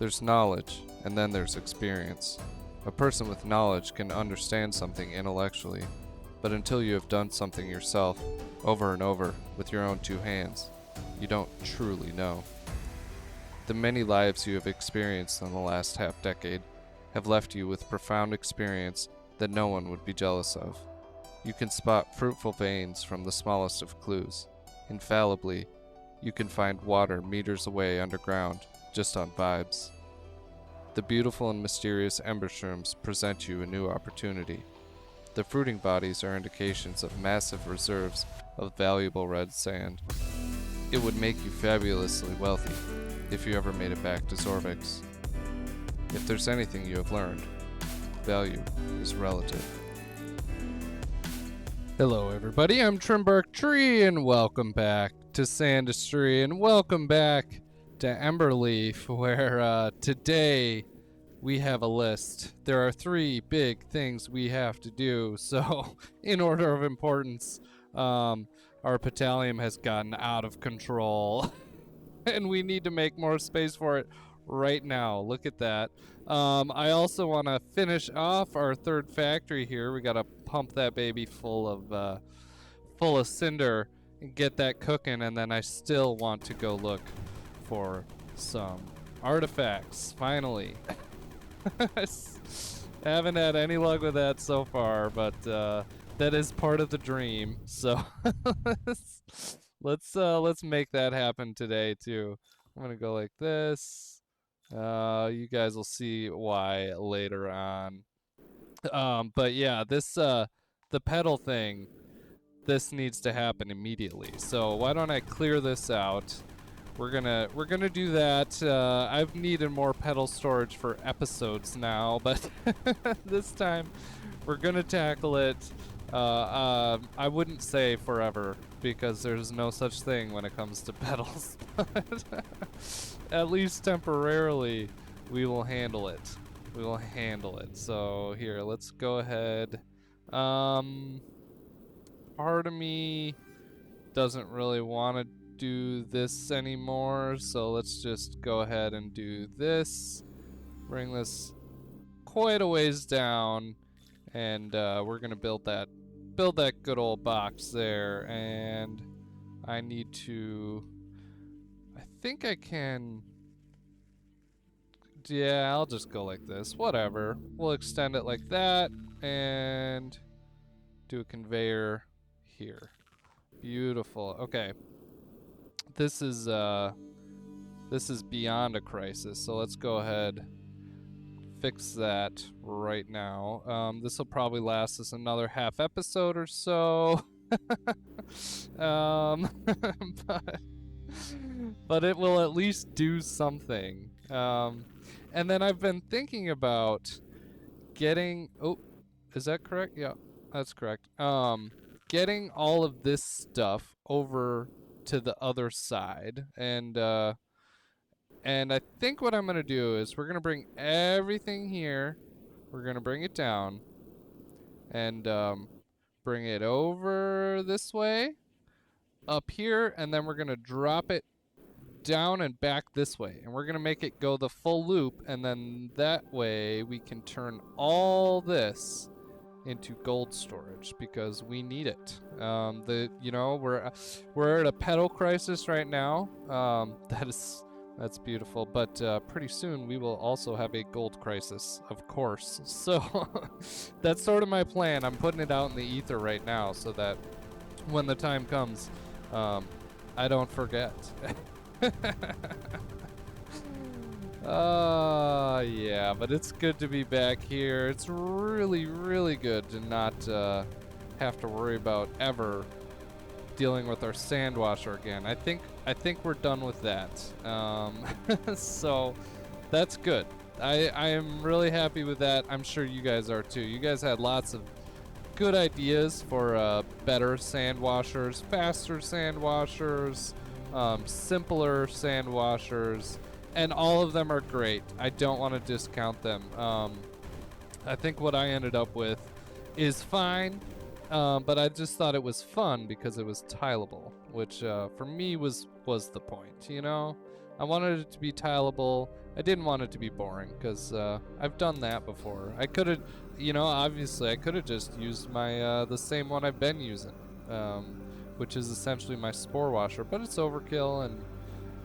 There's knowledge, and then there's experience. A person with knowledge can understand something intellectually, but until you have done something yourself, over and over, with your own two hands, you don't truly know. The many lives you have experienced in the last half-decade have left you with profound experience that no one would be jealous of. You can spot fruitful veins from the smallest of clues. Infallibly, you can find water meters away underground, just on vibes. The beautiful and mysterious ember shrooms present you a new opportunity. The fruiting bodies are indications of massive reserves of valuable red sand. It would make you fabulously wealthy if you ever made it back to Zorvix. If there's anything you have learned, value is relative. Hello everybody, I'm Trimbark Tree and welcome back to Sandustry and welcome back to Emberleaf, where today we have a list. There are 3 big things we have to do, so in order of importance, our petallium has gotten out of control and we need to make more space for it right now. Look at that. I also want to finish off our 3rd factory here. We got to pump that baby full of cinder and get that cooking, and then I still want to go look for some artifacts finally. Haven't had any luck with that so far, but that is part of the dream. So let's make that happen today too. I'm gonna go like this. You guys will see why later on. But yeah, this the petal thing, this needs to happen immediately. So why don't I clear this out? We're gonna do that. I've needed more petal storage for episodes now, but this time we're gonna tackle it. I wouldn't say forever, because there's no such thing when it comes to petals, but at least temporarily we will handle it. We will handle it. So here, let's go ahead. Part of me doesn't really want to do this anymore, so let's just go ahead and do this. Bring this quite a ways down, and we're gonna build that good old box there. And I need to, I think I can, yeah, I'll just go like this, whatever. We'll extend it like that and do a conveyor here. Beautiful. Okay, this is beyond a crisis, so let's go ahead, fix that right now. This will probably last us another half episode or so. But it will at least do something. And then I've been thinking about getting, oh, is that correct? Yeah, that's correct. Getting all of this stuff over to the other side, and I think what I'm gonna do is we're gonna bring everything here, we're gonna bring it down, and bring it over this way, up here, and then we're gonna drop it down and back this way, and we're gonna make it go the full loop, and then that way we can turn all this into gold storage, because we need it. We're at a petal crisis right now. That's beautiful, but pretty soon we will also have a gold crisis, of course. So that's sort of my plan. I'm putting it out in the ether right now so that when the time comes, I don't forget. Yeah, but it's good to be back here. It's really, really good to not have to worry about ever dealing with our sand washer again. I think we're done with that. So that's good. I am really happy with that. I'm sure you guys are too. You guys had lots of good ideas for better sand washers, faster sand washers, simpler sand washers, and all of them are great. I don't want to discount them. I think what I ended up with is fine, but I just thought it was fun because it was tileable, which for me was the point, you know? I wanted it to be tileable. I didn't want it to be boring because I've done that before. I could have, obviously I could have just used my the same one I've been using, which is essentially my spore washer, but it's overkill and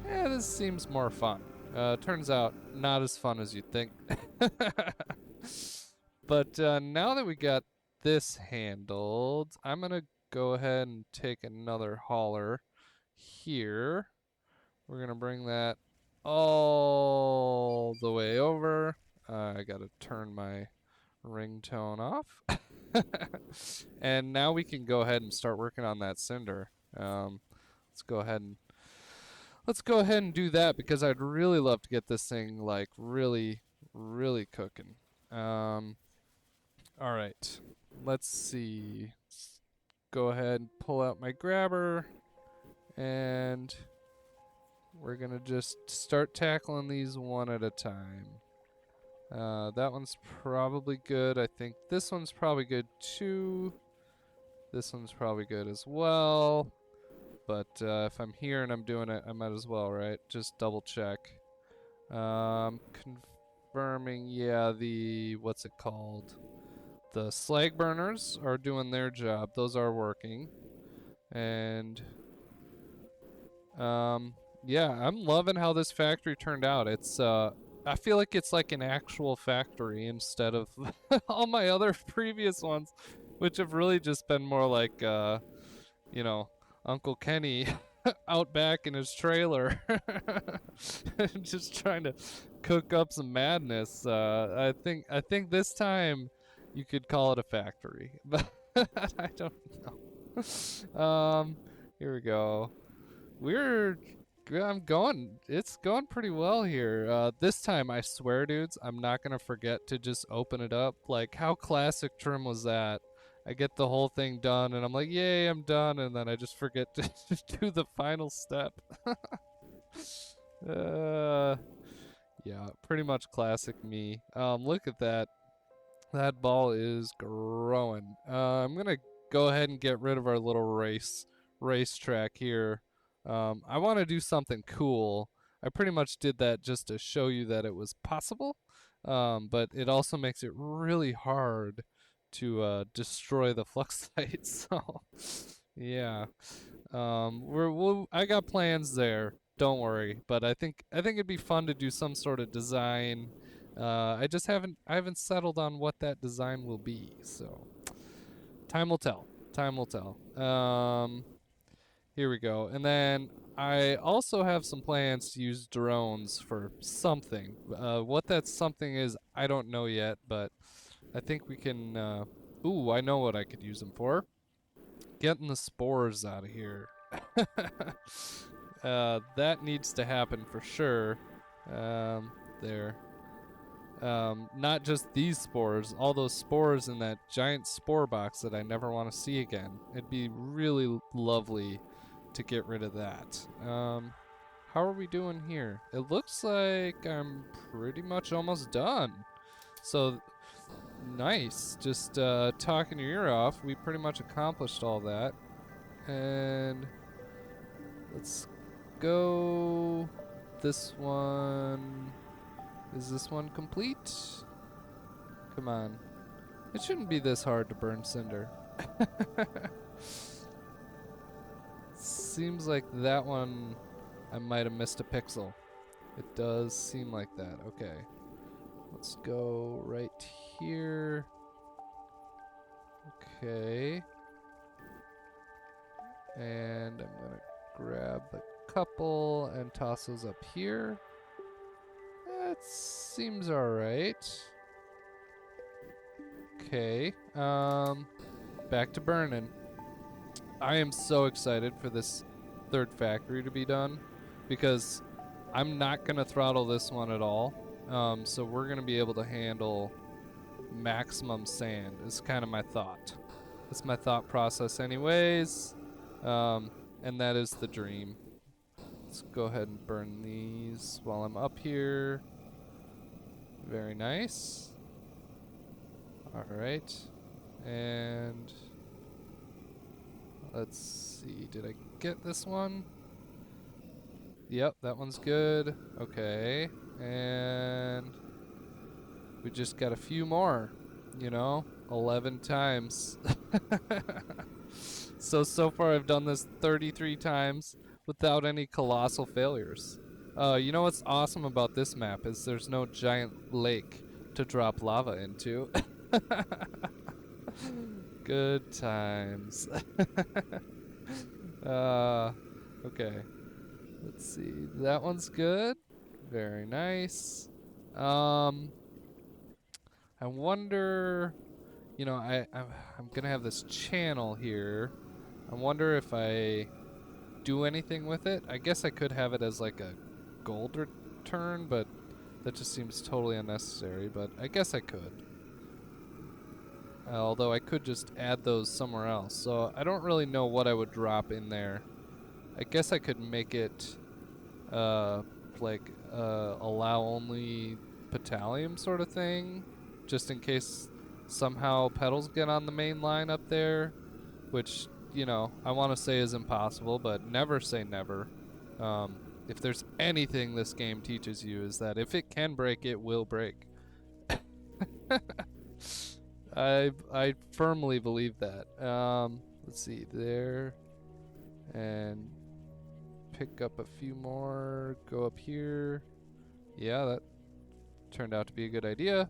this seems more fun. Turns out not as fun as you'd think. But now that we got this handled, I'm gonna go ahead and take another hauler here. We're gonna bring that all the way over. I gotta turn my ringtone off. And now we can go ahead and start working on that cinder. Let's go ahead and do that because I'd really love to get this thing like really, really cooking. All right, let's see. Let's go ahead and pull out my grabber, and we're gonna just start tackling these one at a time. That one's probably good. I think this one's probably good too. This one's probably good as well. But if I'm here and I'm doing it, I might as well, right? Just double check. Confirming, yeah, what's it called? The slag burners are doing their job. Those are working. And yeah, I'm loving how this factory turned out. It's I feel like it's like an actual factory instead of all my other previous ones, which have really just been more like Uncle Kenny out back in his trailer just trying to cook up some madness. I think this time you could call it a factory, but I don't know. Here we go. It's going pretty well here. This time, I swear, dudes, I'm not gonna forget to just open it up. Like, how classic trim was that? I get the whole thing done, and I'm like, yay, I'm done, and then I just forget to do the final step. Yeah, pretty much classic me. Look at that. That ball is growing. I'm gonna go ahead and get rid of our little racetrack here. I want to do something cool. I pretty much did that just to show you that it was possible, but it also makes it really hard to destroy the flux site. So, yeah, I got plans there. Don't worry, but I think it'd be fun to do some sort of design. I haven't settled on what that design will be. So, time will tell. Time will tell. Here we go. And then I also have some plans to use drones for something. What that something is, I don't know yet, but I think we can. Ooh, I know what I could use them for. Getting the spores out of here. That needs to happen for sure. There. Not just these spores, all those spores in that giant spore box that I never want to see again. It'd be really lovely to get rid of that. How are we doing here? It looks like I'm pretty much almost done. So, nice. Just talking your ear off, we pretty much accomplished all that. And let's go this one. Is this one complete? Come on. It shouldn't be this hard to burn cinder. Seems like that one I might have missed a pixel. It does seem like that. Okay. Let's go right here. Okay. And I'm gonna grab a couple and toss those up here. That seems alright. Okay. Back to burning. I am so excited for this third factory to be done because I'm not gonna throttle this one at all. So we're gonna be able to handle maximum sand is kind of my thought. It's my thought process anyways. And that is the dream. Let's go ahead and burn these while I'm up here. Very nice. Alright. And let's see, did I get this one? Yep, that one's good. Okay. And we just got a few more, 11 times. So far I've done this 33 times without any colossal failures. You know what's awesome about this map is there's no giant lake to drop lava into. Good times. Okay. Let's see. That one's good. Very nice. I wonder, I'm gonna have this channel here. I wonder if I do anything with it. I guess I could have it as like a gold return, but that just seems totally unnecessary, but I guess I could. Although I could just add those somewhere else. So I don't really know what I would drop in there. I guess I could make it allow only petallium sort of thing, just in case somehow petals get on the main line up there, which, I want to say is impossible, but never say never. If there's anything this game teaches you is that if it can break, it will break. I firmly believe that. Let's see there, and pick up a few more. Go up here. Yeah, that turned out to be a good idea.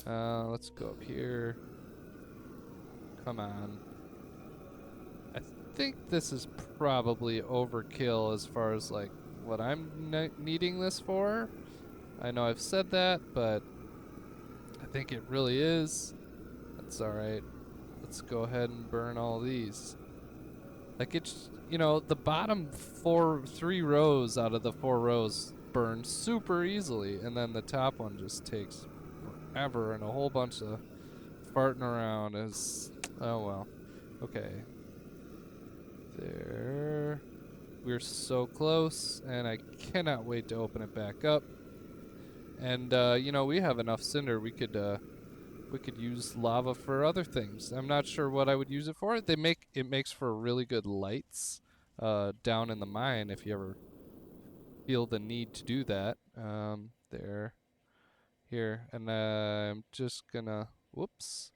Let's go up here. Come on. I think this is probably overkill as far as like what I'm needing this for. I know I've said that, but I think it really is. That's alright. Let's go ahead and burn all these. Like it's, the bottom 3 rows out of the 4 rows burn super easily, and then the top one just takes forever, and a whole bunch of farting around is, oh well. Okay. There. We're so close, and I cannot wait to open it back up. And, we have enough cinder. We could use lava for other things. I'm not sure what I would use it for. It makes for really good lights down in the mine if you ever feel the need to do that. There. Here. And I'm just gonna, whoops.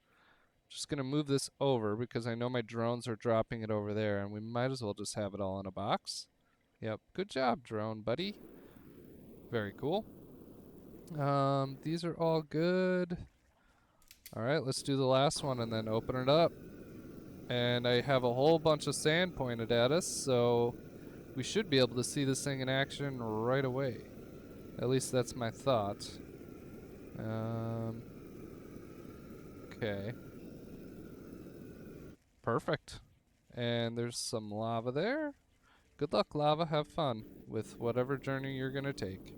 Just gonna move this over because I know my drones are dropping it over there, and we might as well just have it all in a box. Yep. Good job, drone buddy. Very cool. These are all good. Alright, let's do the last one and then open it up. And I have a whole bunch of sand pointed at us, so we should be able to see this thing in action right away. At least that's my thought. Okay. Perfect. And there's some lava there. Good luck, lava. Have fun with whatever journey you're gonna take.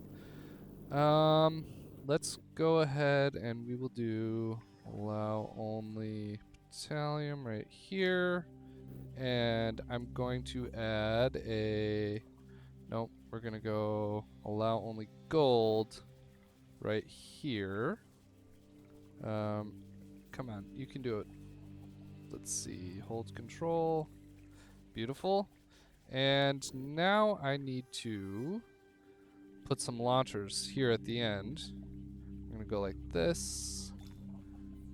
Let's go ahead and we will do allow only petallium right here. And I'm going to add a, nope, we're gonna go allow only gold right here. Come on, you can do it. Let's see, hold control. Beautiful. And now I need to put some launchers here at the end. I'm gonna go like this,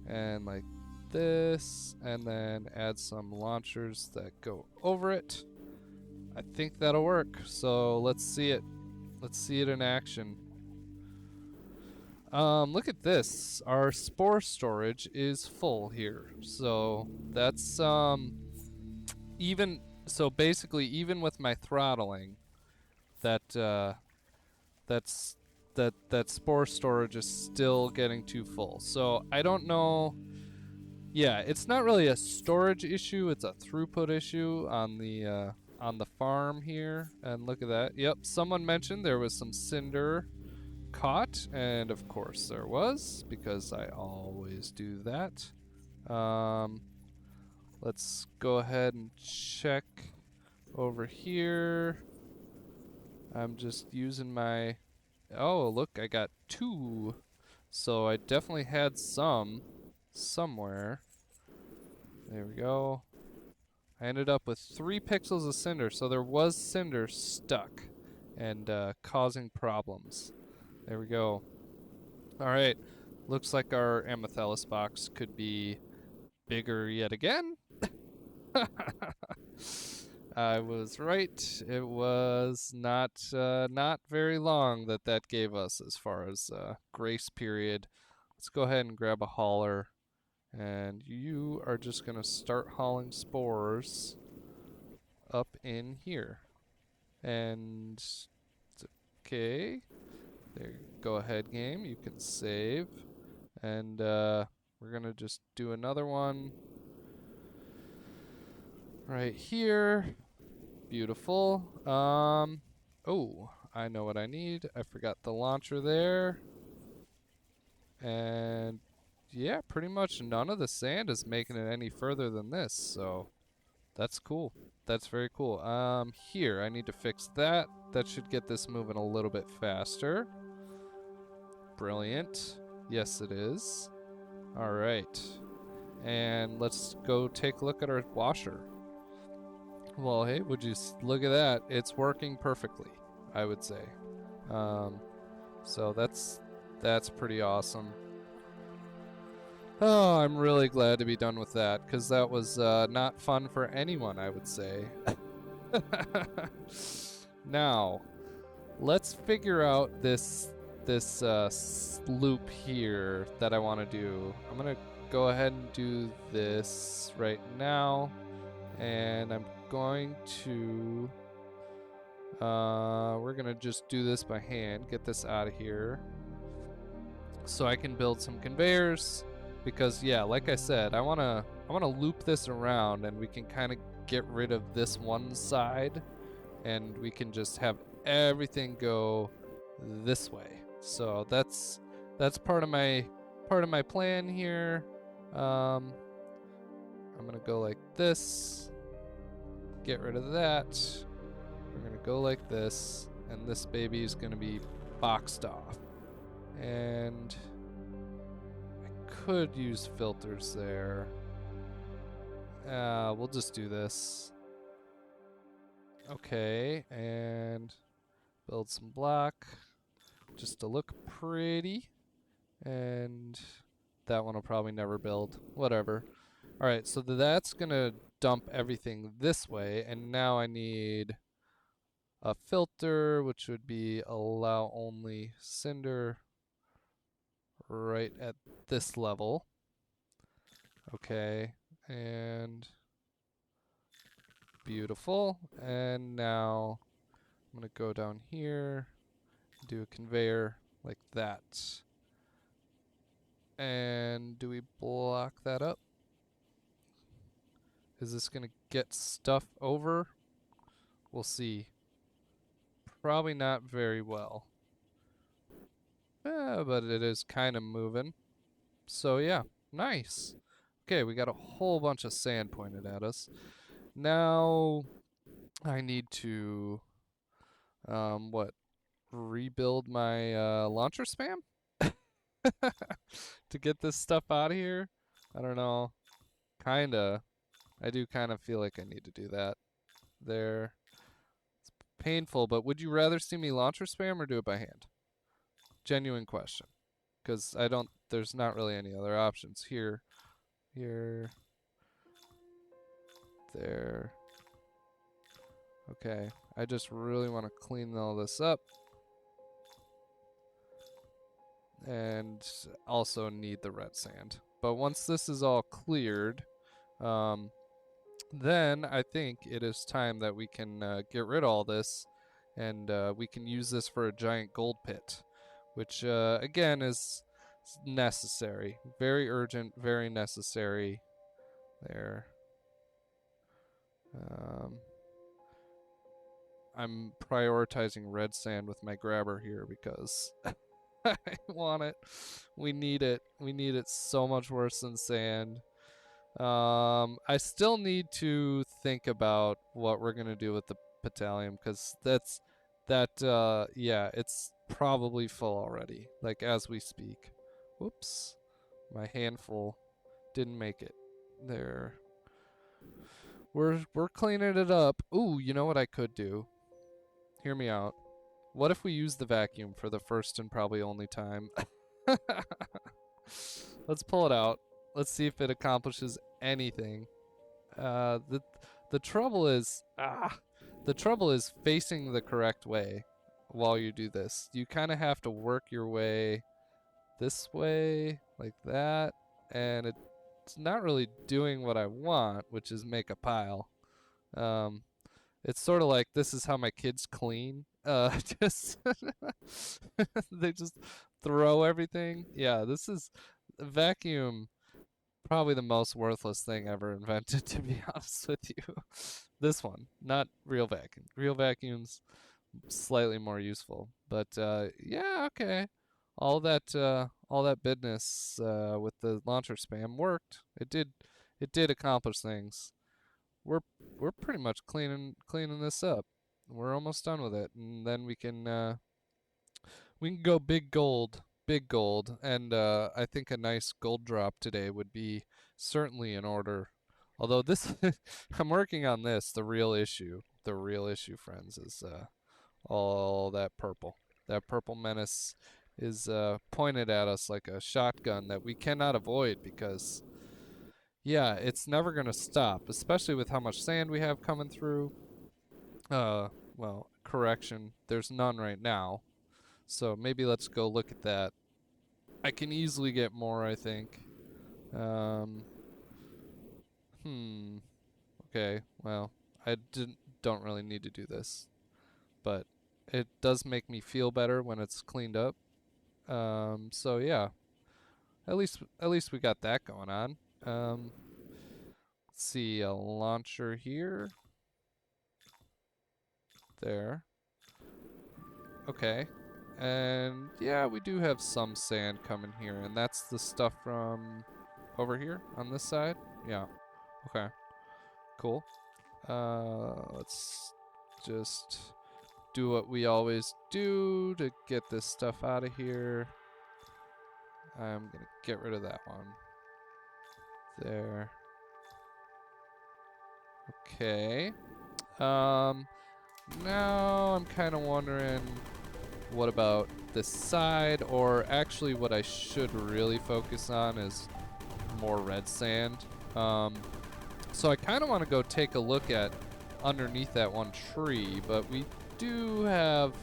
and like this, and then add some launchers that go over it. I think that'll work, so let's see it. Let's see it in action. Look at this. Our spore storage is full here. So that's basically even with my throttling, that that spore storage is still getting too full. So I don't know. Yeah, it's not really a storage issue, it's a throughput issue on the farm here. And look at that. Yep, someone mentioned there was some cinder caught, and of course there was, because I always do that. Let's go ahead and check over here. I'm just using my, oh look, I got 2, so I definitely had some somewhere. There we go. I ended up with 3 pixels of cinder, so there was cinder stuck and causing problems. There we go. All right. Looks like our Amethyst box could be bigger yet again. I was right. It was not very long that gave us as far as grace period. Let's go ahead and grab a hauler, and you are just gonna start hauling spores up in here. And okay, there. Go ahead, game. You can save, and we're gonna just do another one right here. Beautiful. Oh, I know what I need. I forgot the launcher there. And yeah, pretty much none of the sand is making it any further than this, so that's cool. That's very cool. Here, I need to fix that. That should get this moving a little bit faster. Brilliant. Yes, it is. All right. And let's go take a look at our washer. Well, hey, would you look at that? It's working perfectly, I would say. So that's pretty awesome. Oh, I'm really glad to be done with that, because that was not fun for anyone, I would say. Now, let's figure out this loop here that I want to do. I'm gonna go ahead and do this right now, and I'm going to we're gonna just do this by hand, get this out of here so I can build some conveyors, because yeah, like I said, I wanna loop this around, and we can kind of get rid of this one side, and we can just have everything go this way. So that's part of my plan here. I'm gonna go like this, get rid of that. We're gonna go like this, and this baby is gonna be boxed off. And I could use filters there. We'll just do this. Okay, and build some block just to look pretty. And that one will probably never build. Whatever. Alright, so that's gonna dump everything this way, and now I need a filter, which would be allow only Cinder right at this level. Okay, and beautiful. And now I'm gonna go down here, do a conveyor like that. And do we block that up? Is this gonna get stuff over? We'll see. Probably not very well. But it is kind of moving. So yeah, nice. Okay, we got a whole bunch of sand pointed at us. Now I need to rebuild my launcher spam to get this stuff out of here. I don't know. Kinda. I do kind of feel like I need to do that. There. It's painful, but would you rather see me launcher spam or do it by hand? Genuine question. Because there's not really any other options. Here, there. Okay, I just really want to clean all this up. And also need the red sand. But once this is all cleared, then I think it is time that we can get rid of all this, and we can use this for a giant gold pit, which again is necessary. Very urgent, very necessary. There. I'm prioritizing red sand with my grabber here because I want it. We need it. We need it so much worse than sand. I still need to think about what we're gonna do with the petallium, because yeah, it's probably full already, like as we speak. Whoops, my handful didn't make it. There. We're cleaning it up. Ooh, you know what I could do? Hear me out. What if we use the vacuum for the first and probably only time? Let's pull it out. Let's see if it accomplishes anything. The trouble is the trouble is facing the correct way while you do this. You kind of have to work your way this way like that, and it's not really doing what I want, which is make a pile. It's sort of like this is how my kids clean. Just they just throw everything. Yeah, this is vacuum. Probably the most worthless thing ever invented, to be honest with you. This one, not real vacuum. Real vacuums slightly more useful, but yeah, okay. All that business with the launcher spam worked. It did accomplish things. We're we're pretty much cleaning this up. We're almost done with it, and then we can go big gold, and I think a nice gold drop today would be certainly in order. Although this, I'm working on this. The real issue, friends, is all that purple. That purple menace is pointed at us like a shotgun that we cannot avoid because, yeah, it's never gonna stop. Especially with how much sand we have coming through. Well, correction, there's none right now. So maybe let's go look at that. I can easily get more, I think. Um, okay, well, don't really need to do this, but it does make me feel better when it's cleaned up. So yeah, at least we got that going on. Let's see, a launcher here. There. Okay. And yeah, we do have some sand coming here, and that's the stuff from over here on this side. Yeah. Okay. Cool. Let's just do what we always do to get this stuff out of here. I'm gonna get rid of that one. There. Okay. Now I'm kind of wondering what about this side, or actually what I should really focus on is more red sand. So I kind of want to go take a look at underneath that one tree, but we do have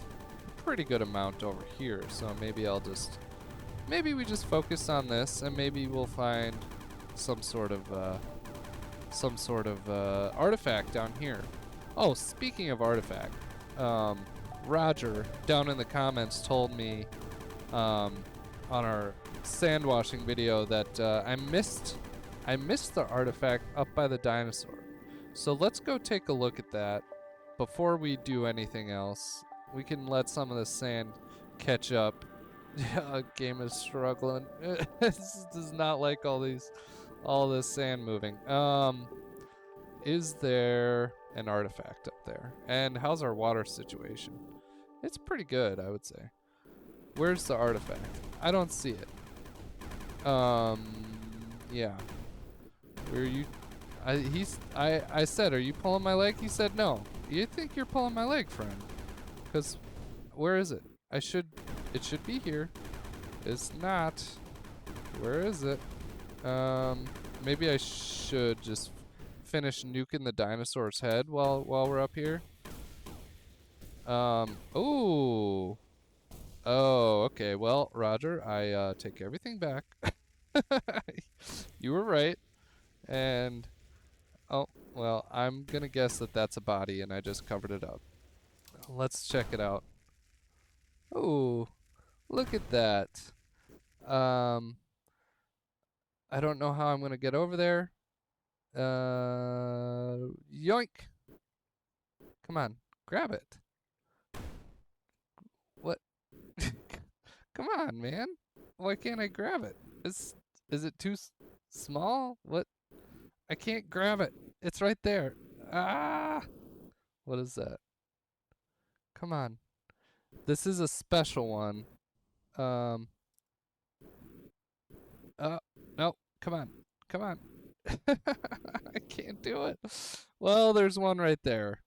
a pretty good amount over here, so maybe maybe we just focus on this, and maybe we'll find some sort of artifact down here. Oh, speaking of artifact, Roger down in the comments told me on our sand washing video that I missed the artifact up by the dinosaur. So let's go take a look at that before we do anything else. We can let some of the sand catch up. Yeah, game is struggling. This does not like all this sand moving. Is there an artifact up there? And how's our water situation? It's pretty good, I would say. Where's the artifact? I don't see it. Yeah. Where are you? I said, are you pulling my leg? He said, no. You think you're pulling my leg, friend? Because, where is it? It should be here. It's not. Where is it? Maybe I should just finish nuking the dinosaur's head while we're up here. Ooh. Oh, okay. Well, Roger, I take everything back. You were right. And oh, well, I'm gonna guess that that's a body and I just covered it up. Let's check it out. Ooh, look at that. Um, I don't know how I'm gonna get over there. Yoink. Come on, grab it. What? Come on, man. Why can't I grab it? Is it too small? What? I can't grab it. It's right there. Ah! What is that? Come on. This is a special one. Um. No. Come on. Come on. I can't do it. Well, there's one right there.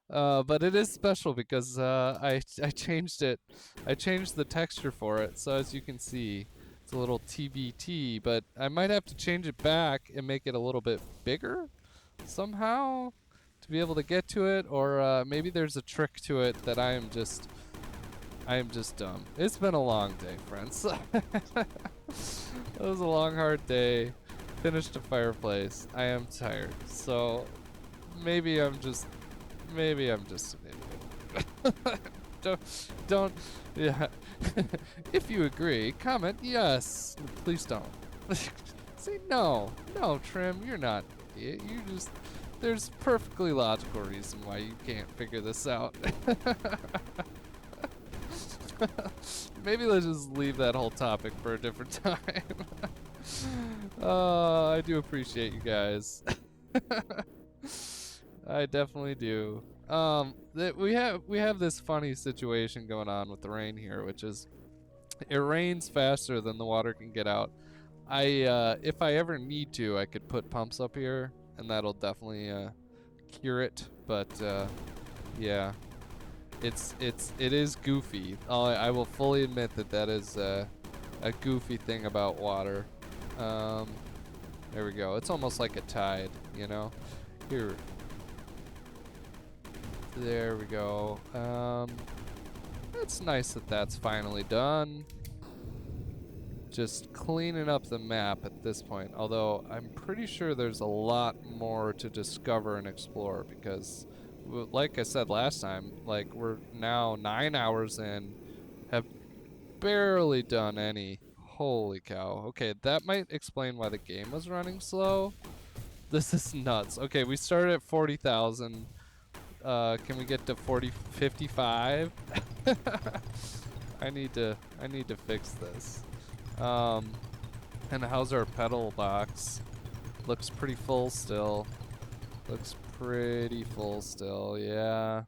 But it is special because I changed it. I changed the texture for it, so as you can see, it's a little TBT. But I might have to change it back and make it a little bit bigger somehow to be able to get to it, or maybe there's a trick to it that I am just dumb. It's been a long day, friends. It was a long, hard day. Finished a fireplace. I am tired. So maybe I'm just an idiot. don't, yeah. If you agree, comment yes. Please don't. Say no. No, Trim, you're not an idiot. You just, there's perfectly logical reason why you can't figure this out. Maybe let's just leave that whole topic for a different time. I do appreciate you guys. I definitely do. We have this funny situation going on with the rain here, which is it rains faster than the water can get out. If I ever need to, I could put pumps up here, and that'll definitely cure it. But yeah. It is goofy. I will fully admit that is a goofy thing about water. There we go. It's almost like a tide, you know. Here. There we go. It's nice that that's finally done. Just cleaning up the map at this point. Although I'm pretty sure there's a lot more to discover and explore because, like I said last time, like we're now 9 hours in, have barely done any. Holy cow. Okay, that might explain why the game was running slow. This is nuts. Okay, we started at 40,000. Can we get to 55? I need to fix this. And how's our petal box? Looks pretty full still. Looks pretty full still, yeah.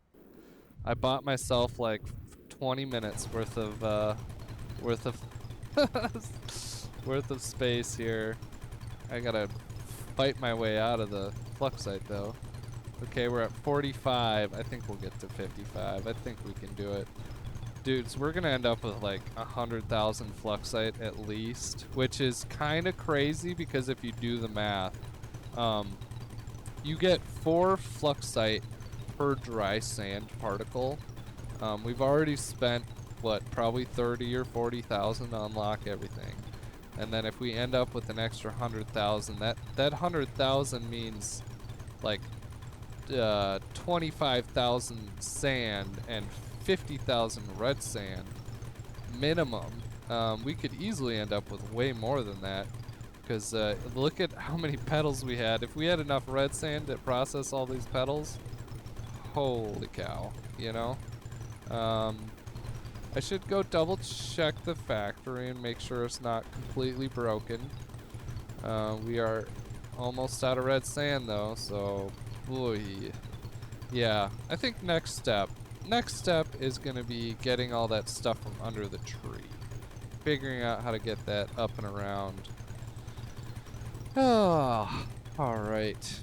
I bought myself like 20 minutes worth of worth of space here. I gotta fight my way out of the Fluxite though. Okay, we're at 45. I think we'll get to 55. I think we can do it. Dudes, we're gonna end up with like 100,000 Fluxite at least, which is kind of crazy because if you do the math, you get 4 Fluxite per dry sand particle. We've already spent, what, probably 30 or 40,000 to unlock everything. And then if we end up with an extra 100,000, that 100,000 means like 25,000 sand and 50,000 red sand minimum. We could easily end up with way more than that because look at how many petals we had. If we had enough red sand to process all these petals, holy cow, you know? I should go double check the factory and make sure it's not completely broken. We are almost out of red sand though, so boy. Yeah, I think next step is gonna be getting all that stuff from under the tree. Figuring out how to get that up and around. Oh, alright.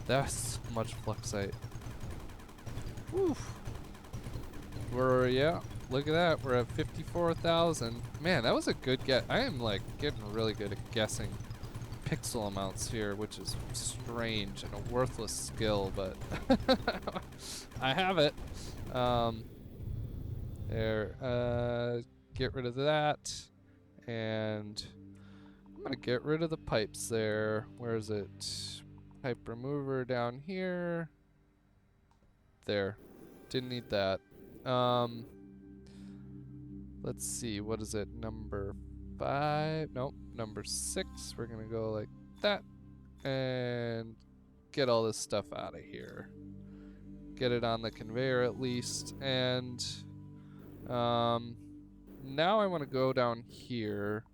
That's much Fluxite. Woof. Yeah, look at that. We're at 54,000. Man, that was a good get. I am like getting really good at guessing pixel amounts here, which is strange and a worthless skill, but I have it. Get rid of that, and I'm gonna get rid of the pipes there. Where is it? Pipe remover down here. There. Didn't need that. Let's see, what is it? Number 5? Nope, number 6. We're gonna go like that and get all this stuff out of here. Get it on the conveyor at least, and now I want to go down here.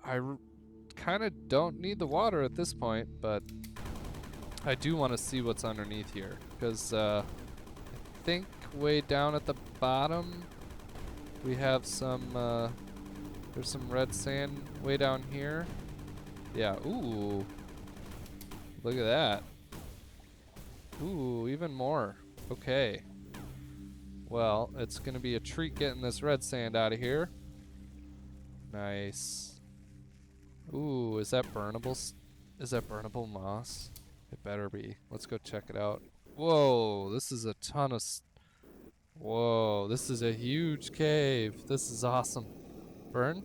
I kind of don't need the water at this point, but I do want to see what's underneath here, because I think way down at the bottom we have some there's some red sand way down here. Yeah, ooh, look at that. Ooh, even more. Okay. Well, it's going to be a treat getting this red sand out of here. Nice. Ooh, is that burnable? Is that burnable moss? It better be. Let's go check it out. Whoa, this is a ton of... Whoa, this is a huge cave. This is awesome. Burn?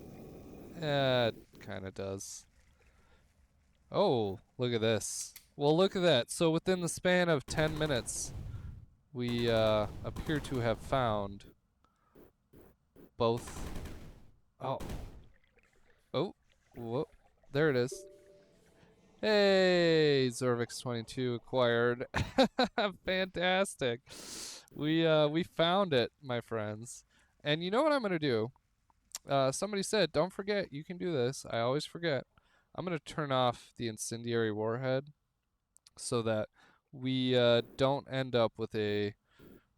Yeah, it kind of does. Oh, look at this. Well, look at that. So within the span of 10 minutes, we appear to have found both... Oh. Oh. Whoa. There it is. Hey, Zorvix22 acquired. Fantastic. We found it, my friends. And you know what I'm gonna do? Somebody said, don't forget, you can do this. I always forget. I'm gonna turn off the incendiary warhead so that we don't end up with a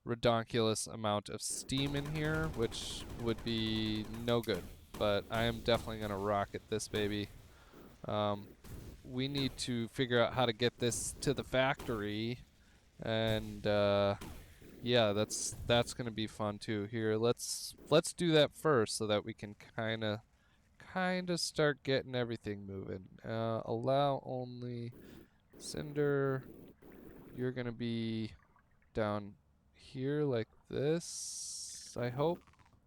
redonkulous amount of steam in here, which would be no good. But I am definitely gonna rocket this baby. We need to figure out how to get this to the factory, and yeah, that's gonna be fun too. Here, let's do that first so that we can kind of start getting everything moving. Allow only Cinder. You're gonna be down here like this, I hope.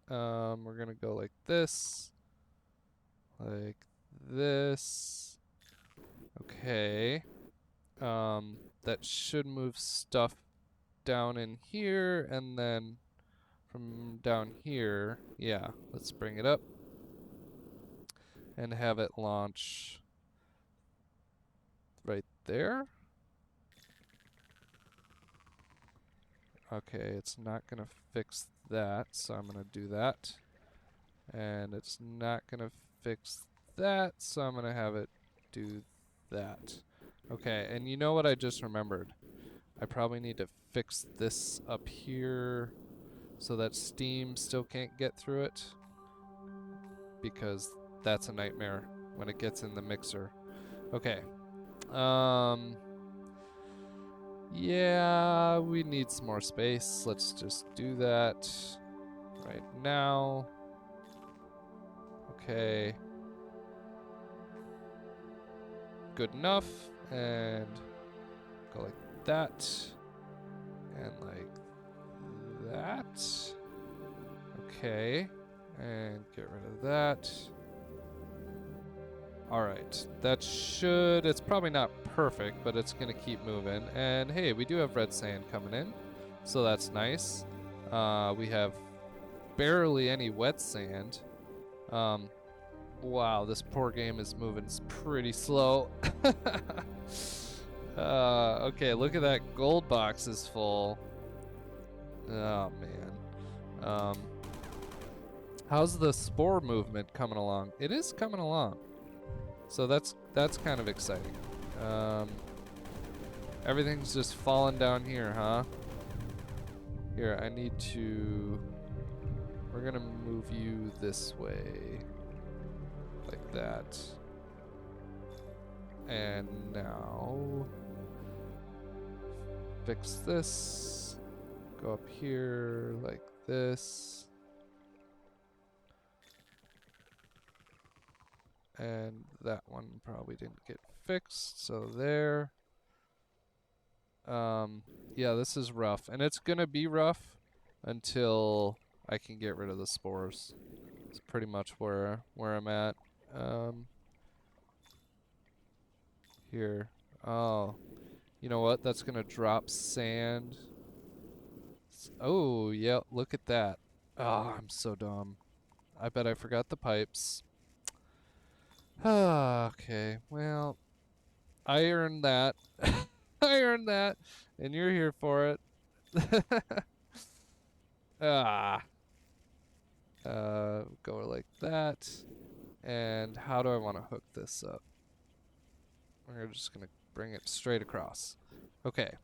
We're gonna go like this, like this. Okay. That should move stuff down in here, and then from down here, yeah, let's bring it up and have it launch right there. Okay, it's not gonna fix that, so I'm gonna do that. And it's not gonna fix that, so I'm gonna have it do that. Okay, and you know what I just remembered? I probably need to fix this up here so that steam still can't get through it, because that's a nightmare when it gets in the mixer. Okay. Yeah, we need some more space. Let's just do that right now. Okay. Good enough. And go like that. And like that. Okay. And get rid of that. Alright. That should... It's probably not perfect, but it's going to keep moving. And hey, we do have red sand coming in. So that's nice. We have barely any wet sand. Wow, this poor game is moving pretty slow. Okay, look at that. Gold box is full. Oh, man. How's the spore movement coming along? It is coming along. So that's kind of exciting. Everything's just falling down here, huh? Here, I need to... We're gonna move you this way. Like that. And now... Fix this. Go up here like this. And that one probably didn't get fixed, so there. Yeah, this is rough. And it's gonna be rough until I can get rid of the spores. It's pretty much where I'm at. Here. Oh. You know what? That's gonna drop sand. Oh, yeah, look at that. Oh, I'm so dumb. I bet I forgot the pipes. Okay, well, I earned that. I earned that, and you're here for it. Ah. Go like that. And how do I want to hook this up? We're just gonna bring it straight across. Okay.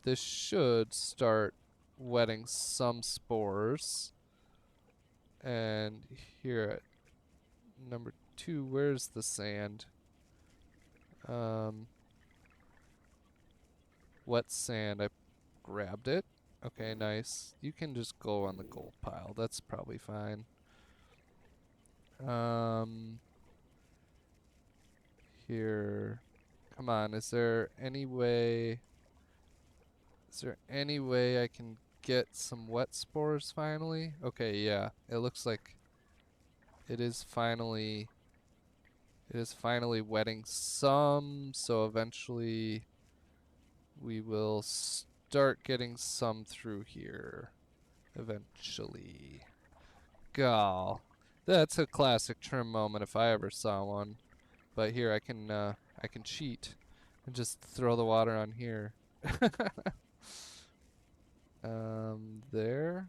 This should start wetting some spores. And here at number 2, where's the sand? Wet sand. I grabbed it. Okay, nice. You can just go on the gold pile. That's probably fine. Here. Come on, is there any way I can get some wet spores finally? Okay, yeah. It looks like it is finally wetting some, so eventually we will start getting some through here. Eventually. Gal. That's a classic trim moment if I ever saw one. But here I can cheat and just throw the water on here. There.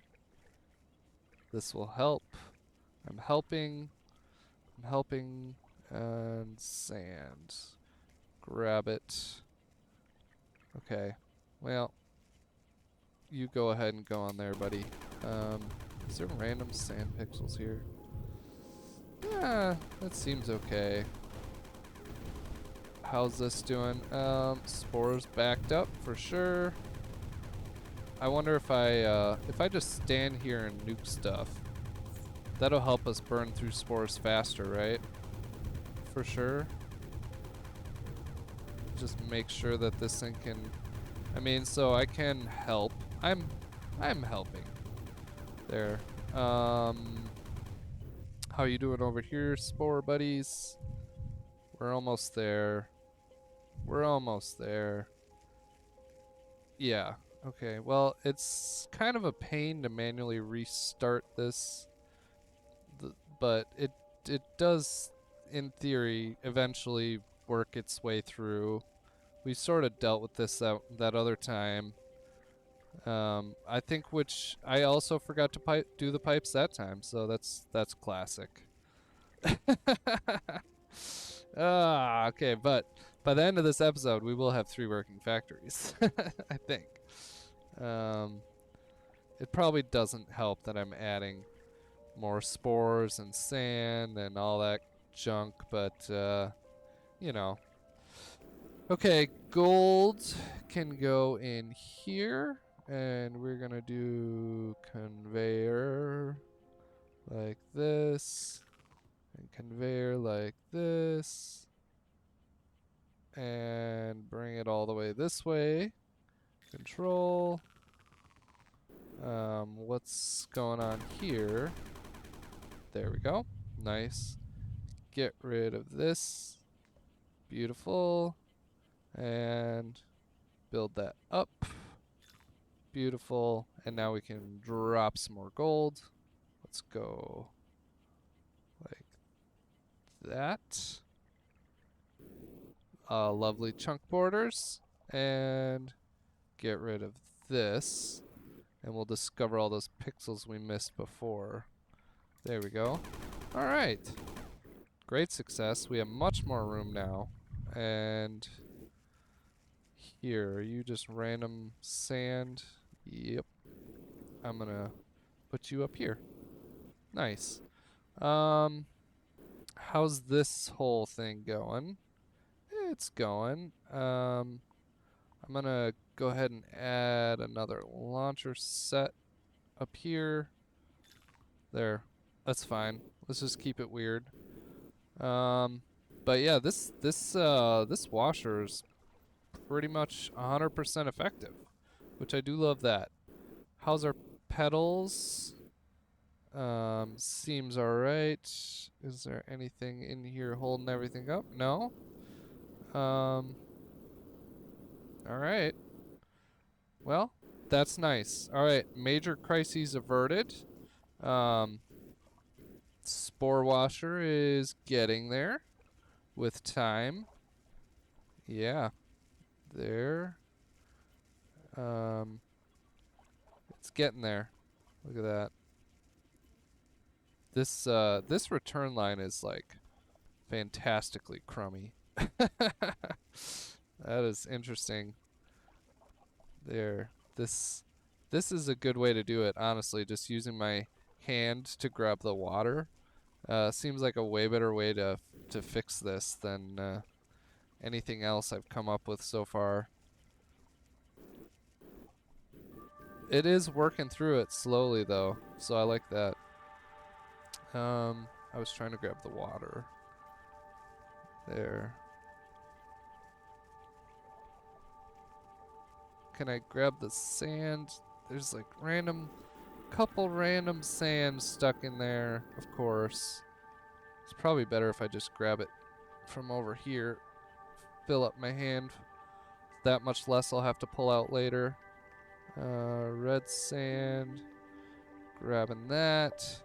This will help. I'm helping. I'm helping. And sand. Grab it. Okay. Well, you go ahead and go on there, buddy. Is there random sand pixels here? Yeah, that seems okay. How's this doing? Spores backed up for sure. I wonder if I just stand here and nuke stuff. That'll help us burn through spores faster, right? For sure. Just make sure that this thing can. I mean, so I can help. I'm helping. There. How you doing over here, spore buddies? We're almost there. We're almost there. Yeah. Okay. Well, it's kind of a pain to manually restart this, but it does, in theory, eventually work its way through. We sort of dealt with this that other time. I think which I also forgot to do the pipes that time, so that's classic. Okay, but by the end of this episode, we will have 3 working factories, I think. It probably doesn't help that I'm adding more spores and sand and all that junk, but, you know. Okay, gold can go in here, and we're gonna do conveyor like this, and conveyor like this, and bring it all the way this way. Control. What's going on here? There we go. Nice. Get rid of this. Beautiful. And build that up. Beautiful. And now we can drop some more gold. Let's go like that. Lovely chunk borders. And get rid of this. And we'll discover all those pixels we missed before. There we go. Alright. Great success. We have much more room now. And here, are you just random sand? Yep. I'm gonna put you up here. Nice. How's this whole thing going? It's going. I'm gonna go ahead and add another launcher set up here. There. That's fine. Let's just keep it weird. But yeah, this washer's pretty much 100% effective, which I do love that. How's our petals? Seems alright. Is there anything in here holding everything up? No? Alright. Well, that's nice. Alright, major crises averted. Spore washer is getting there with time. Yeah. There. It's getting there. Look at that. This return line is like fantastically crummy. That is interesting. There. This is a good way to do it, honestly, just using my hand to grab the water. Seems like a way better way to fix this than anything else I've come up with so far. It is working through it slowly though, so I like that. I was trying to grab the water. There. Can I grab the sand? There's like couple random sand stuck in there, of course. It's probably better if I just grab it from over here. Fill up my hand. That much less I'll have to pull out later. Red sand. Grabbing that.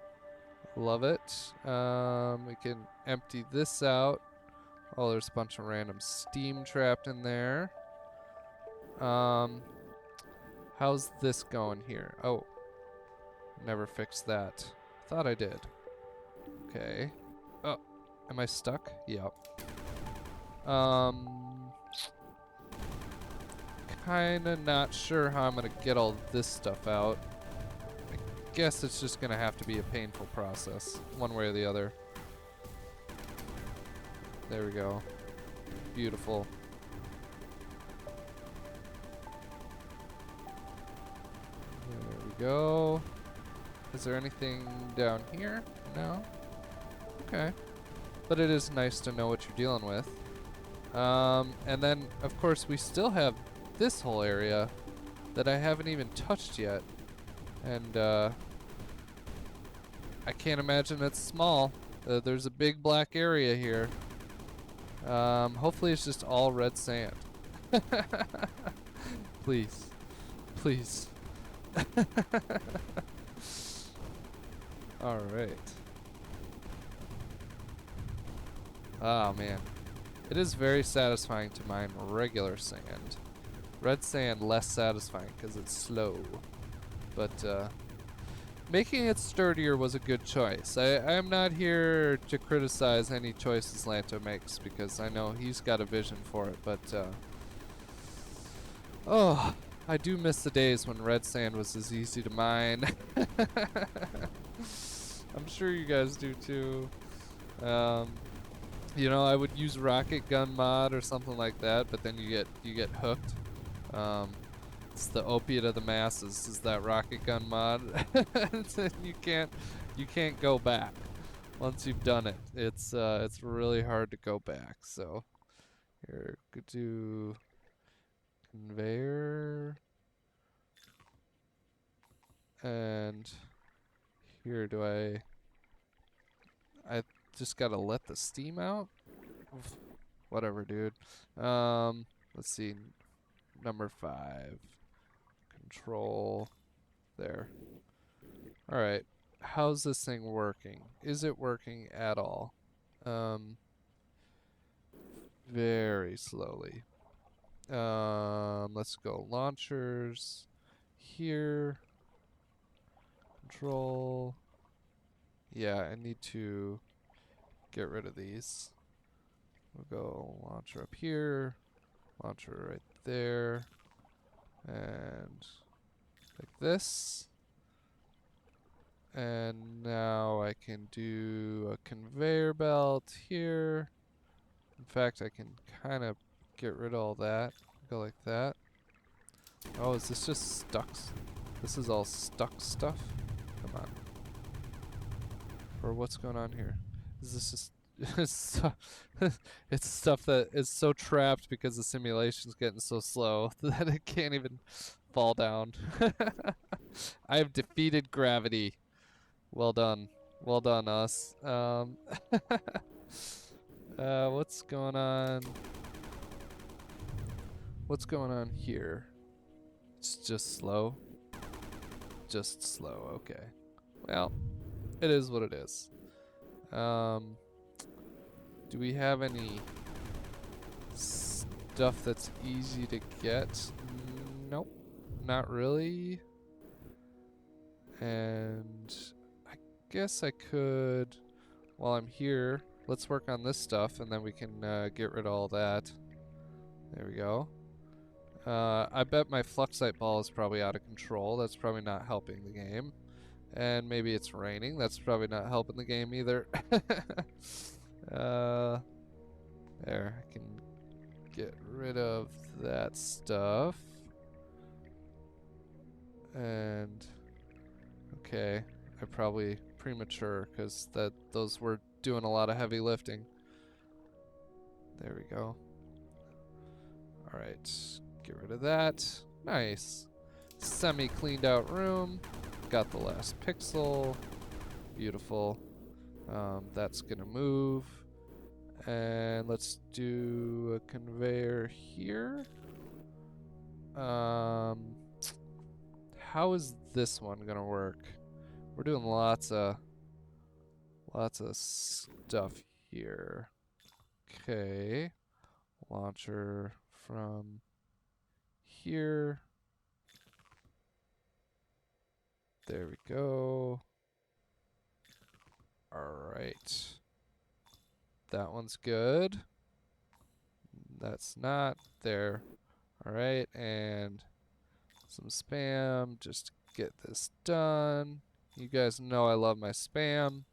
Love it. We can empty this out. Oh, there's a bunch of random steam trapped in there. How's this going here? Oh, never fixed that. Thought I did. Okay. Oh, am I stuck? Yep. Kinda not sure how I'm gonna get all this stuff out. I guess it's just gonna have to be a painful process, one way or the other. There we go. Beautiful. There we go. Is there anything down here? No? Okay. But it is nice to know what you're dealing with. And then, of course, we still have this whole area that I haven't even touched yet. And, I can't imagine it's small. There's a big black area here. Hopefully it's just all red sand. Please. Please. Alright. Oh man. It is very satisfying to mine regular sand. Red sand less satisfying because it's slow. But making it sturdier was a good choice. I am not here to criticize any choices Lanto makes because I know he's got a vision for it, but oh, I do miss the days when red sand was as easy to mine. I'm sure you guys do too. You know, I would use rocket gun mod or something like that, but then you get hooked. It's the opiate of the masses, is that rocket gun mod. you can't go back once you've done it. It's really hard to go back. So here, could do conveyor, and here I just gotta let the steam out. Oof. Whatever, dude. Let's see, number 5. Control there. Alright, how's this thing working? Is it working at all? Very slowly. Let's go launchers here. Control. Yeah, I need to get rid of these. We'll go launcher up here, launcher right there, and like this. And now I can do a conveyor belt here. In fact, I can kind of get rid of all that. Go like that. Oh, is this just stuck? This is all stuck stuff? Come on. Or what's going on here? Is this just... it's stuff that is so trapped because the simulation's getting so slow that it can't even fall down. I have defeated gravity. Well done. Well done, us. What's going on? What's going on here? It's just slow. Just slow, okay. Well, it is what it is. Do we have any stuff that's easy to get? Nope, not really. And I guess I could, while I'm here, let's work on this stuff and then we can get rid of all that. There we go. I bet my Fluxite ball is probably out of control. That's probably not helping the game. And maybe it's raining. That's probably not helping the game either. There, I can get rid of that stuff. And okay, I probably premature because those were doing a lot of heavy lifting. There we go. All right, get rid of that. Nice. Semi cleaned out room. Got the last pixel. Beautiful. That's gonna move. And let's do a conveyor here. How is this one gonna work? We're doing lots of stuff here. Okay. Launcher from here. There we go. Alright. That one's good. That's not there. Alright, and some spam just to get this done. You guys know I love my spam.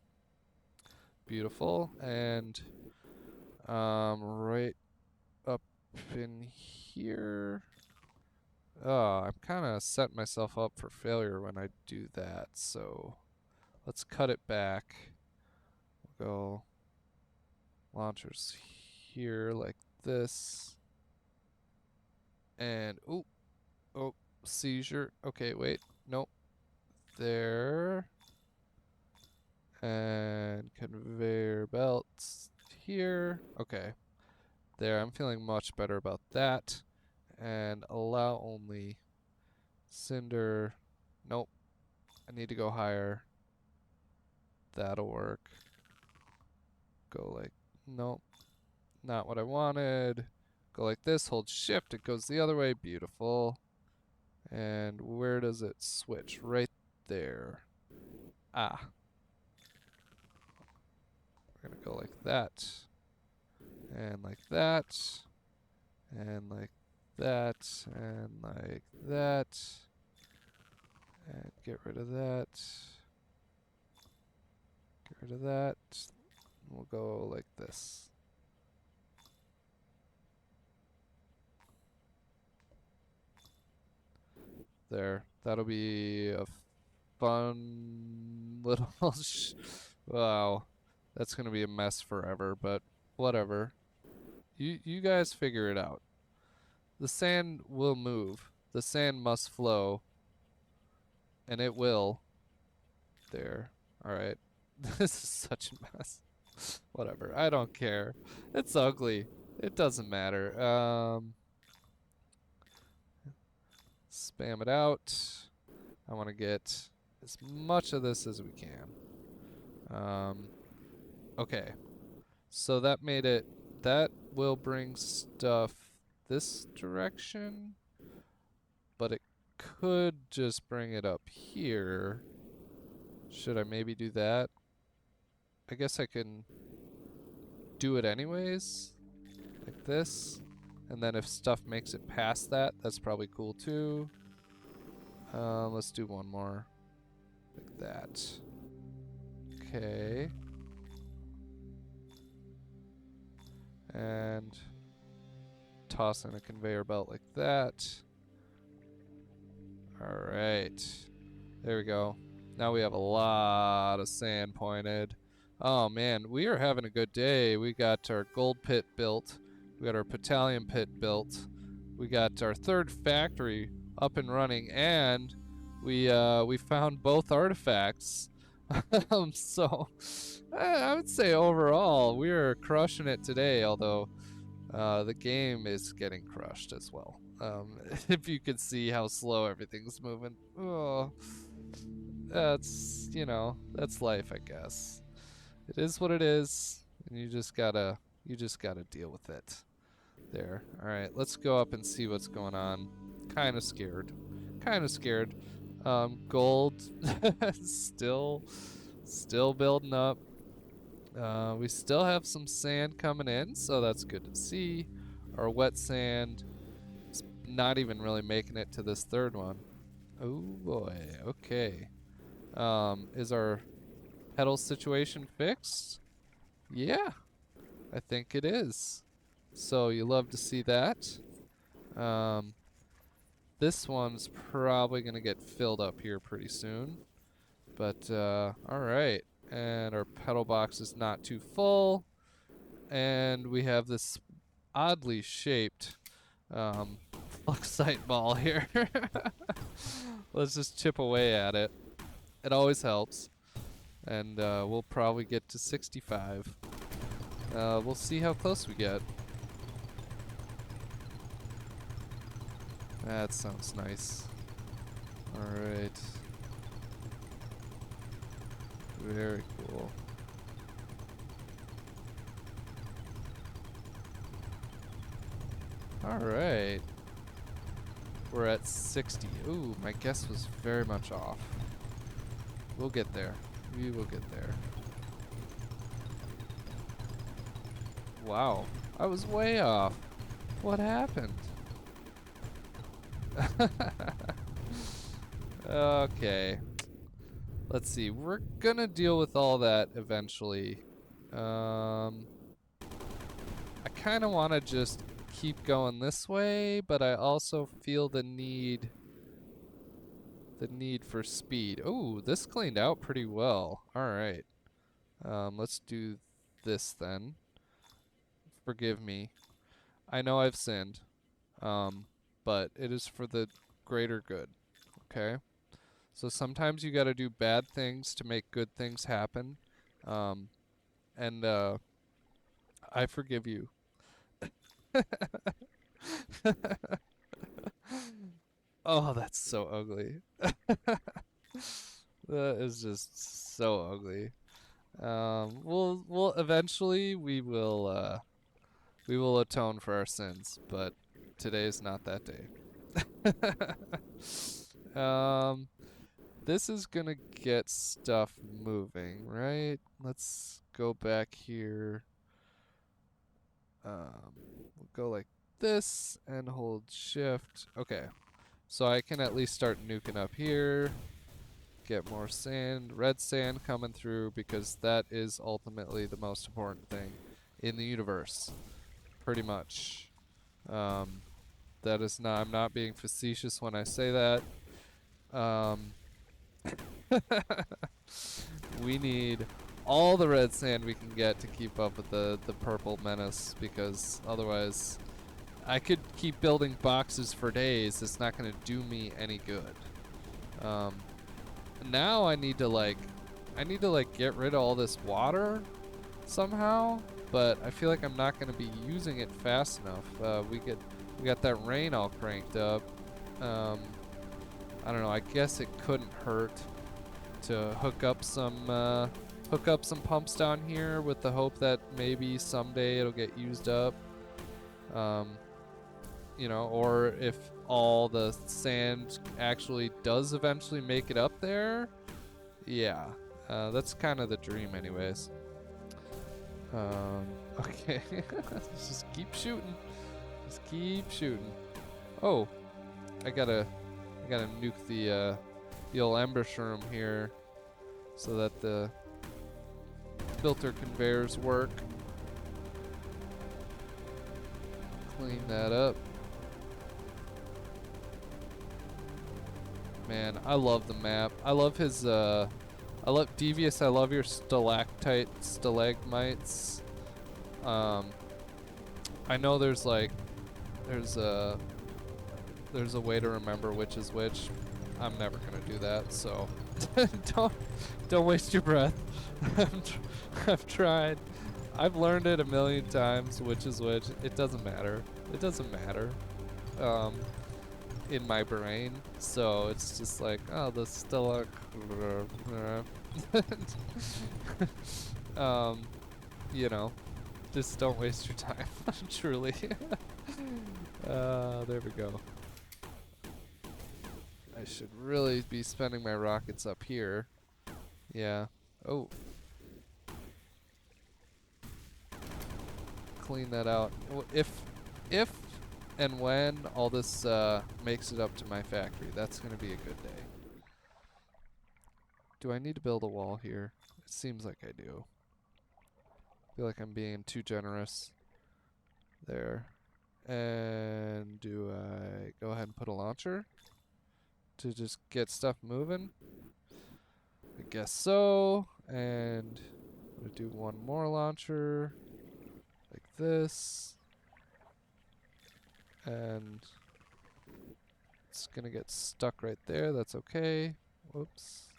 Beautiful. And right up in here. Oh, I'm kind of setting myself up for failure when I do that. So let's cut it back. We'll go launchers here like this. And oh, seizure. Okay, wait. Nope. There. And conveyor belts here. Okay. There, I'm feeling much better about that. And allow only Cinder. Nope. I need to go higher. That'll work. Go like, nope. Not what I wanted. Go like this, hold shift, it goes the other way. Beautiful. And where does it switch? Right there. Ah. We're gonna go like that. And like that. And like that. And like that. And get rid of that. Get rid of that. We'll go like this. There. That'll be a fun little wow. That's gonna be a mess forever, but whatever. You guys figure it out. The sand will move. The sand must flow. And it will. There. Alright. This is such a mess. Whatever. I don't care. It's ugly. It doesn't matter. Spam it out. I want to get as much of this as we can. Okay. So that made it. That will bring stuff this direction. But it could just bring it up here. Should I maybe do that? I guess I can do it anyways. Like this. And then if stuff makes it past that, that's probably cool too. Let's do one more. Like that. Okay. And toss in a conveyor belt like that. Alright. There we go. Now we have a lot of sand pointed. Oh man, we are having a good day. We got our gold pit built. We got our petallium pit built. We got our third factory up and running, and we found both artifacts. So I would say overall we are crushing it today, although the game is getting crushed as well. If you could see how slow everything's moving. Oh, that's, you know, that's life, I guess. It is what it is, and you just gotta deal with it. There. Alright, let's go up and see what's going on. Kinda scared. Gold still building up. We still have some sand coming in, so that's good to see. Our wet sand is not even really making it to this third one. Oh boy, okay. Is our petal situation fixed? Yeah, I think it is. So you love to see that. This one's probably going to get filled up here pretty soon. But, alright. And our petal box is not too full. And we have this oddly shaped Fluxite ball here. Let's just chip away at it. It always helps. And we'll probably get to 65. We'll see how close we get. That sounds nice. Alright. Very cool. Alright. We're at 60. Ooh, my guess was very much off. We'll get there. We will get there. Wow. I was way off. What happened? Okay. Let's see. We're gonna deal with all that eventually. I kind of want to just keep going this way, but I also feel the need for speed. Oh, this cleaned out pretty well. All right. Let's do this then. Forgive me. I know I've sinned. But it is for the greater good. Okay? So sometimes you got to do bad things to make good things happen. And I forgive you. Oh, that's so ugly. That is just so ugly. We'll eventually we will atone for our sins, but today's not that day. This is gonna get stuff moving, right? Let's go back here. We'll go like this and hold shift. Okay. So I can at least start nuking up here. Get more sand, red sand coming through, because that is ultimately the most important thing in the universe. Pretty much. That is not, I'm not being facetious when I say that. We need all the red sand we can get to keep up with the purple menace, because otherwise I could keep building boxes for days. It's not going to do me any good. Now I need to get rid of all this water somehow, but I feel like I'm not going to be using it fast enough. We got that rain all cranked up. I don't know. I guess it couldn't hurt to hook up some pumps down here with the hope that maybe someday it'll get used up. You know, or if all the sand actually does eventually make it up there, yeah, that's kind of the dream, anyways. Okay, just keep shooting. Just keep shooting. Oh, I gotta nuke the old ember shroom here so that the filter conveyors work. Clean that up. Man, I love the map. I love his I love Devious. I love your stalagmites. I know there's a way to remember which is which. I'm never gonna do that, so don't waste your breath. I've tried. I've learned it a million times, which is which. It doesn't matter. It doesn't matter. In my brain, so it's just like, oh, the Stella. You know, just don't waste your time. Truly. There we go. I should really be spending my rockets up here. Yeah. Oh. Clean that out. If and when all this makes it up to my factory, that's going to be a good day. Do I need to build a wall here? It seems like I do. I feel like I'm being too generous there. And do I go ahead and put a launcher to just get stuff moving? I guess so. And I'm gonna do one more launcher like this. And it's gonna get stuck right there. That's okay. Whoops.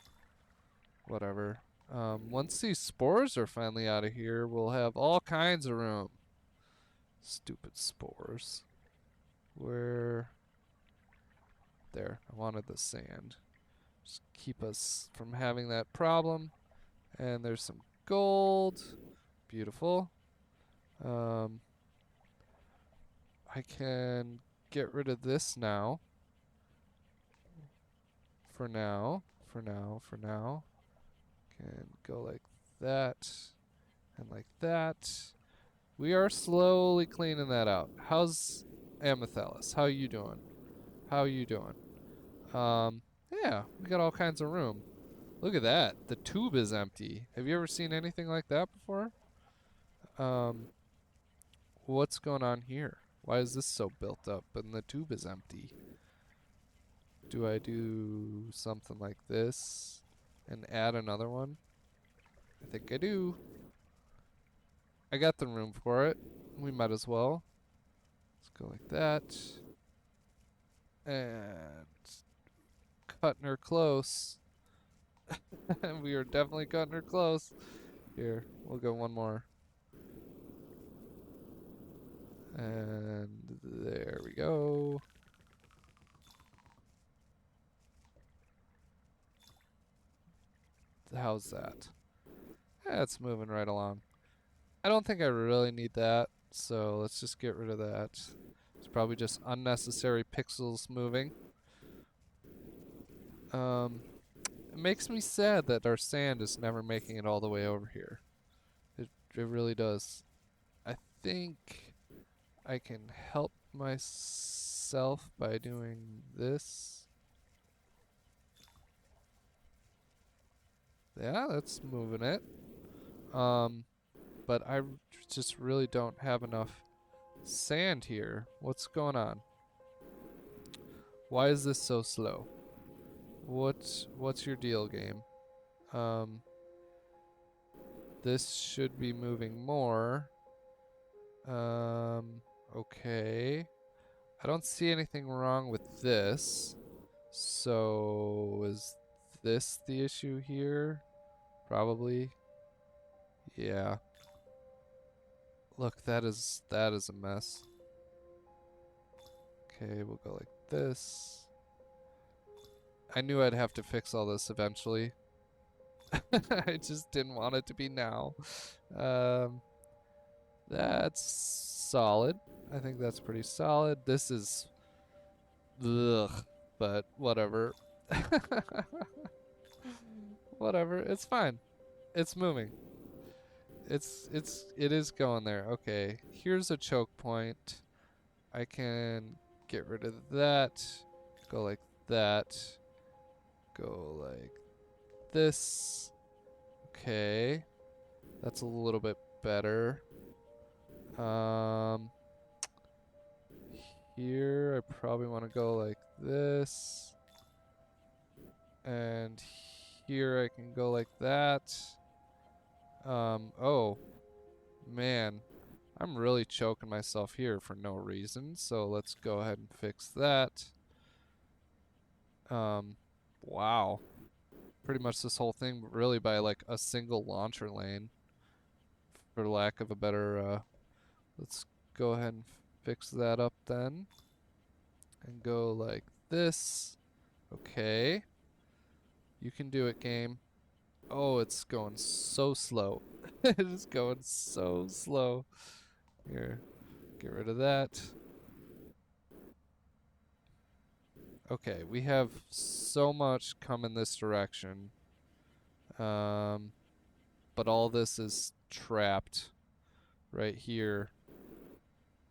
Whatever. Once these spores are finally out of here, we'll have all kinds of room. Stupid spores. Where? There. I wanted the sand. Just keep us from having that problem. And there's some gold. Beautiful. I can get rid of this now. For now. Can go like that. And like that. We are slowly cleaning that out. How's Amethyst? How you doing? Yeah, we got all kinds of room. Look at that. The tube is empty. Have you ever seen anything like that before? What's going on here? Why is this so built up and the tube is empty? Do I do something like this and add another one? I think I do. I got the room for it. We might as well. Let's go like that. And cutting her close. We are definitely cutting her close. Here, we'll go one more. And there we go. How's that? That's moving right along. I don't think I really need that, so let's just get rid of that. It's probably just unnecessary pixels moving. It makes me sad that our sand is never making it all the way over here. It really does. I think I can help myself by doing this. Yeah, that's moving it. But I just really don't have enough sand here. What's going on? Why is this so slow? What's your deal, game? This should be moving more. Okay. I don't see anything wrong with this. So is this the issue here? Probably. Yeah. Look, that is a mess. Okay, we'll go like this. I knew I'd have to fix all this eventually. I just didn't want it to be now. That's solid. I think that's pretty solid. This is ugh, but whatever. Whatever. It's fine. It's moving. It is going there. Okay. Here's a choke point. I can get rid of that. Go like that. Go like this. Okay. That's a little bit better. Here I probably want to go like this. And here I can go like that. Oh, man. I'm really choking myself here for no reason. So let's go ahead and fix that. Wow. Pretty much this whole thing really by like a single launcher lane. For lack of a better, let's go ahead and fix that up then. And go like this. Okay. You can do it, game. Oh, it's going so slow. It is going so slow. Here, get rid of that. Okay, we have so much come in this direction. But all this is trapped right here.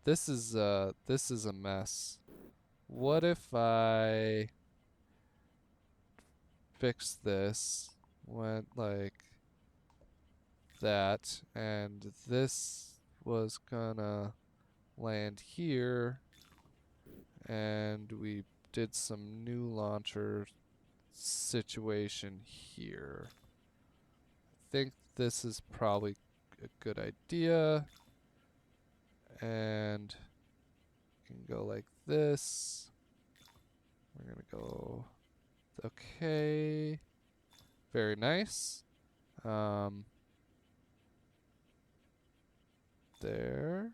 This is a mess. What if I fix this? Went like that, and this was gonna land here, and we did some new launcher situation here. I think this is probably a good idea, and you can go like this. We're gonna go, okay, very nice. There.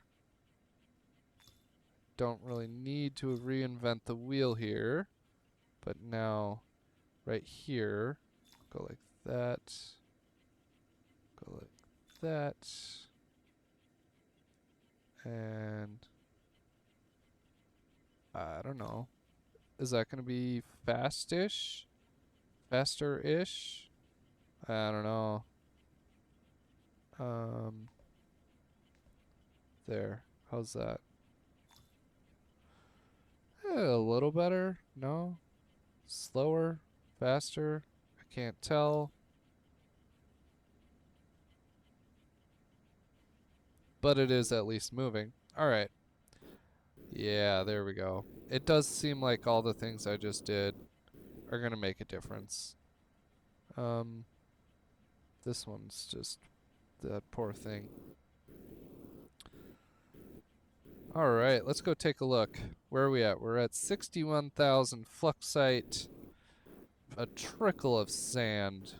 Don't really need to reinvent the wheel here, but now right here, go like that, go like that, and I don't know. Is that going to be fast-ish? Faster-ish? I don't know. There. How's that? A little better? No? Slower? Faster? I can't tell. But it is at least moving. Alright. Yeah, there we go. It does seem like all the things I just did are going to make a difference. This one's just that poor thing. Alright, let's go take a look. Where are we at? We're at 61,000 fluxite, a trickle of sand,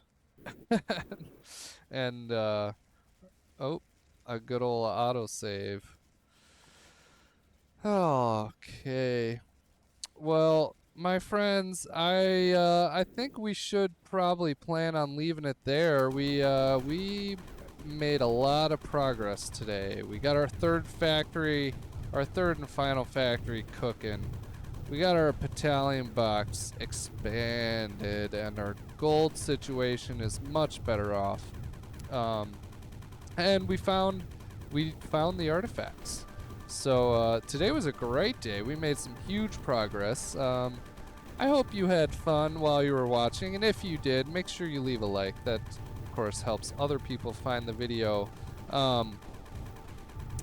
and oh, a good old autosave. Okay. Well, my friends, I think we should probably plan on leaving it there. We made a lot of progress today. We got our third and final factory cooking. We got our battalion box expanded, and our gold situation is much better off. And we found the artifacts. So today was a great day. We made some huge progress. I hope you had fun while you were watching, and if you did, make sure you leave a like. That, of course, helps other people find the video.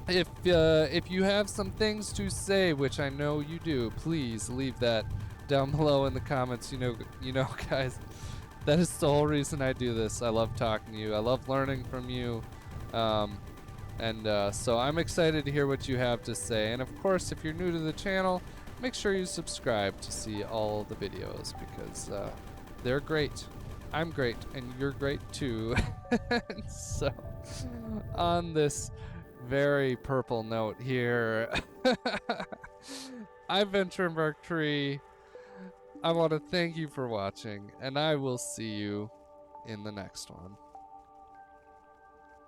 If you have some things to say, which I know you do, please leave that down below in the comments. You know, guys, that is the whole reason I do this. I love talking to you. I love learning from you. So I'm excited to hear what you have to say. And of course, if you're new to the channel, make sure you subscribe to see all the videos, because they're great. I'm great, and you're great too. So, on this very purple note here, I've been Tree. I want to thank you for watching, and I will see you in the next one.